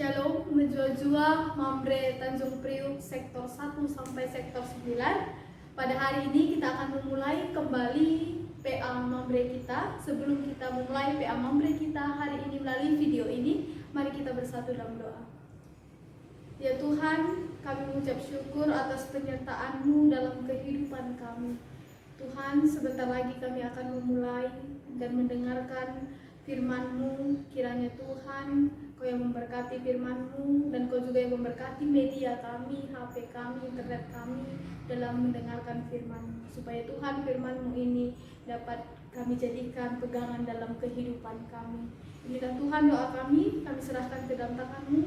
Shalom, menjua-jua Mambre Tanjung Priuk sektor 1 sampai sektor 9. Pada hari ini kita akan memulai kembali PA Mambre kita. Sebelum kita memulai PA Mambre kita hari ini melalui video ini, mari kita bersatu dalam doa. Ya Tuhan, kami mengucap syukur atas penyertaan-Mu dalam kehidupan kami. Tuhan, sebentar lagi kami akan memulai dan mendengarkan firman-Mu. Kiranya Tuhan, Kau yang memberkati firman-Mu, dan Kau juga yang memberkati media kami, HP kami, internet kami dalam mendengarkan firman-Mu, supaya Tuhan firman-Mu ini dapat kami jadikan pegangan dalam kehidupan kami. Inilah Tuhan doa kami serahkan ke dalam tangan-Mu,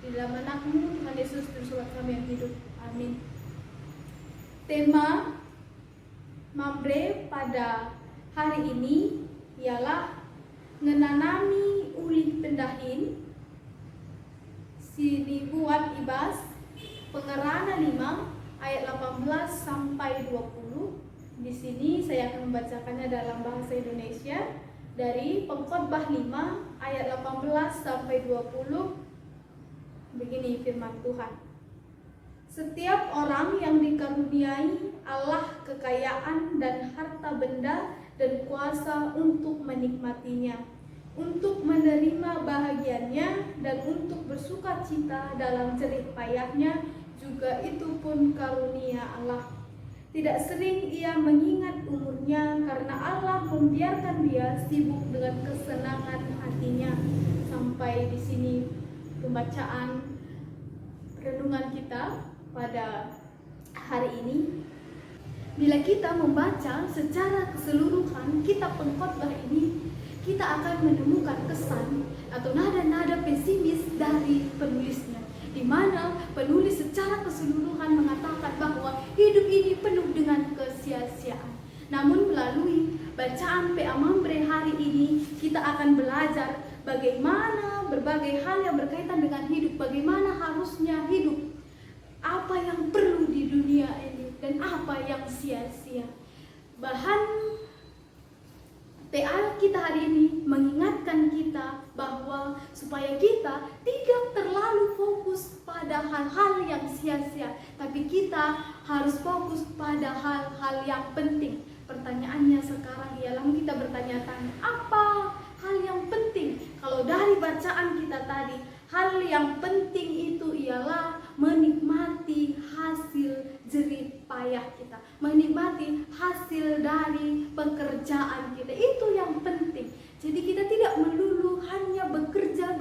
di dalam anak-Mu, Tuhan Yesus, dan sobat kami yang hidup. Amin. Tema Mambre pada hari ini ialah ngenanami ulih pendahin. Sini buat Ibas Pengerana 5 ayat 18 sampai 20. Di sini saya akan membacakannya dalam bahasa Indonesia dari Pengkhotbah 5 ayat 18 sampai 20. Begini firman Tuhan. Setiap orang yang dikaruniai Allah kekayaan dan harta benda dan kuasa untuk menikmatinya, untuk menerima bahagiannya, dan untuk bersuka cita dalam jerih payahnya, juga itu pun karunia Allah. Tidak sering ia mengingat umurnya, karena Allah membiarkan dia sibuk dengan kesenangan hatinya. Sampai di sini pembacaan renungan kita pada hari ini. Bila kita membaca secara keseluruhan kitab Pengkhotbah ini, kita akan menemukan kesan atau nada-nada pesimis dari penulisnya, di mana penulis secara keseluruhan mengatakan bahwa hidup ini penuh dengan kesia-siaan. Namun melalui bacaan PA Mambre hari ini, kita akan belajar bagaimana berbagai hal yang berkaitan dengan hidup, bagaimana harusnya hidup, apa yang perlu di dunia ini, dan apa yang sia-sia. Bahan PA kita hari ini mengingatkan kita bahwa supaya kita tidak terlalu fokus pada hal-hal yang sia-sia, tapi kita harus fokus pada hal-hal yang penting. Pertanyaannya sekarang ialah kita bertanya-tanya, apa hal yang penting? Kalau dari bacaan kita tadi, hal yang penting itu ialah menikmati hasil jerih payah kita, menikmati hasil dari pekerjaan kita. Itu yang penting. Jadi kita tidak melulu hanya bekerja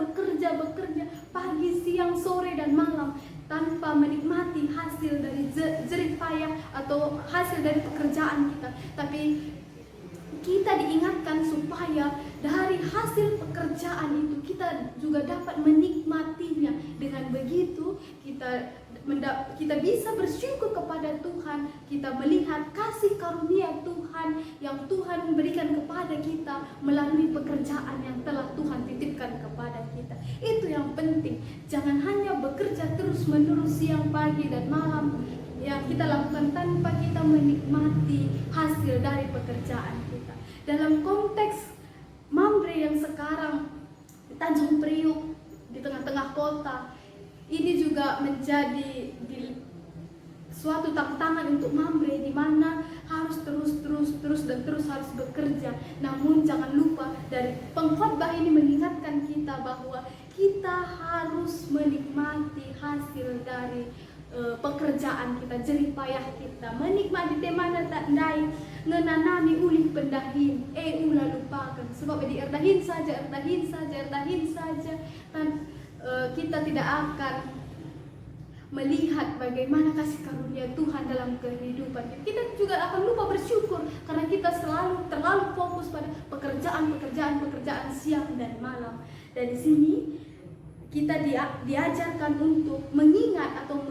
pagi, siang, sore, dan malam tanpa menikmati hasil dari jerih payah atau hasil dari pekerjaan kita. Tapi kita diingatkan supaya dari hasil pekerjaan itu kita juga dapat menikmatinya. Dengan begitu kita bisa bersyukur kepada Tuhan, kita melihat kasih karunia Tuhan yang Tuhan berikan kepada kita melalui pekerjaan yang telah Tuhan titipkan kepada kita. Itu yang penting. Jangan hanya bekerja terus-menerus siang, pagi, dan malam yang kita lakukan tanpa kita menikmati hasil dari pekerjaan kita. Dalam konteks Mambre yang sekarang Tanjung Priuk di tengah-tengah kota, ini juga menjadi suatu tantangan untuk Mambre, di mana harus terus harus bekerja. Namun jangan lupa, dari Pengkhotbah ini mengingatkan kita bahwa kita harus menikmati hasil dari pekerjaan kita, jerih payah kita, menikmati temana tak dai ngenanami ulih pendahin, ulah lupakan, sebab di erdahin saja, dan kita tidak akan melihat bagaimana kasih karunia Tuhan dalam kehidupan kita. Kita juga akan lupa bersyukur karena kita terlalu fokus pada pekerjaan siang dan malam. Dari sini kita diajarkan untuk mengingatkan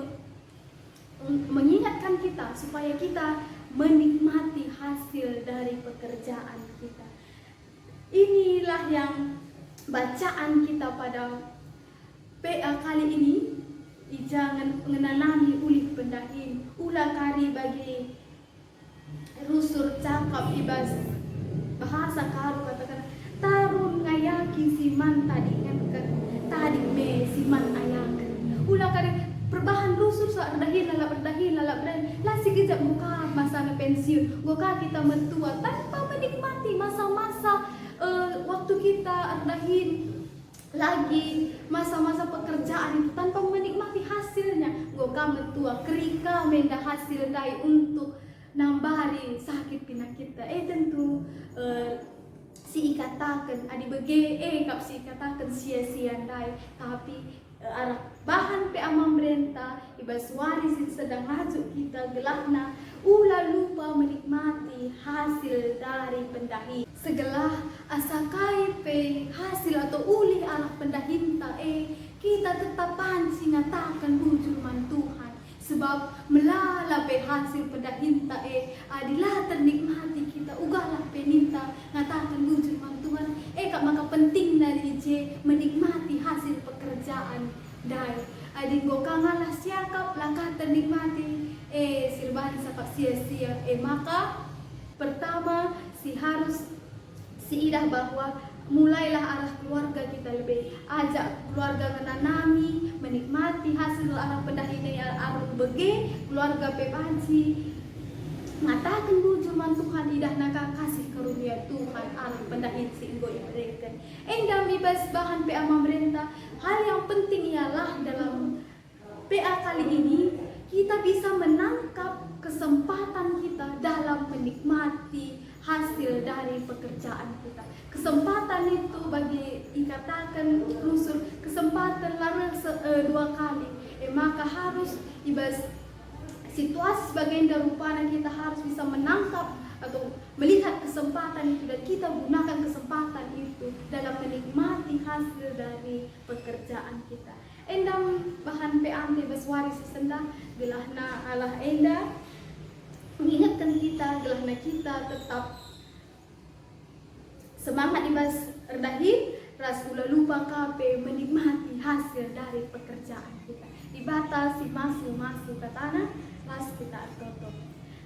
kita supaya kita menikmati hasil dari pekerjaan kita. Inilah yang bacaan kita pada PA kali ini. Jangan mengenanami ulih pendahin, ulah kari bagi rusur cakap ibas bahasa karu katakan tarun ngayaki siman tadi kan tadi me si lusur sa ardahin lalap lah sikijap muka masa na pensiun goka kita mentua tanpa menikmati masa-masa waktu kita ardahin lagi masa-masa pekerjaan itu tanpa menikmati hasilnya goka mentua kerika menda hasil dai untuk nambari sakit penyakit tentu si ikatakan adi bege kap si ikatakan sia-sia dai tapi arah bahan pe amam renta ibas waris sedang hajuk kita gelahna ulah lupa menikmati hasil dari pendahi segala asakai pe hasil atau uli arah pendahinta kita tetap panci ngatakan bujur man Tuhan sebab melala pe hasil pendahinta adilah ternikmati kita ugalah peninta ngatakan bujur man Tuhan kak maka penting dari menikmati hasil pekerjaan dai adin goka ngalah siakap langkah ternikmati silbahan sapak sia-sia maka pertama si idah bahwa mulailah arah keluarga kita lebih ajak keluarga menanami menikmati hasil arah pendahina yang arah bege keluarga pepanci mengatakan bujur man Tuhan idah naka kasih karunia Tuhan arah pendahin si inggo yang mereka dami bas bahan PA pemerintah hal yang penting ialah dalam PA kali ini kita bisa menangkap kesempatan kita dalam menikmati hasil dari pekerjaan kita kesempatan itu bagi dikatakan lusur kesempatan larang dua kali maka harus ibas situasi sebagai darupana kita harus bisa menangkap atau melihat kesempatan itu dan kita gunakan kesempatan itu dalam menikmati hasil dari pekerjaan kita. Endam bahan peante beswari sesenda gelahna Allah enda mengingatkan kita gelahna kita tetap semangat ibas erdahin ras ulah lupa kape menikmati hasil dari pekerjaan kita dibatasi masuk ke tanah pas kita tutup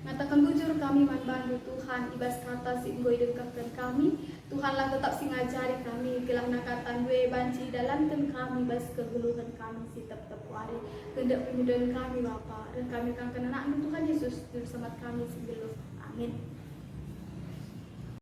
ngatakan bujur kami manbantu Tuhan ibas kata si inggoy dekatkan kami Tuhanlah tetap si ngajari kami gelah nakatan we banci dalamkan kami bas kegeluhan kami si tetap wari kendak penyudahan kami Bapa dan kami akan kena anak Tuhan Yesus juru selamat kami si geluh amin.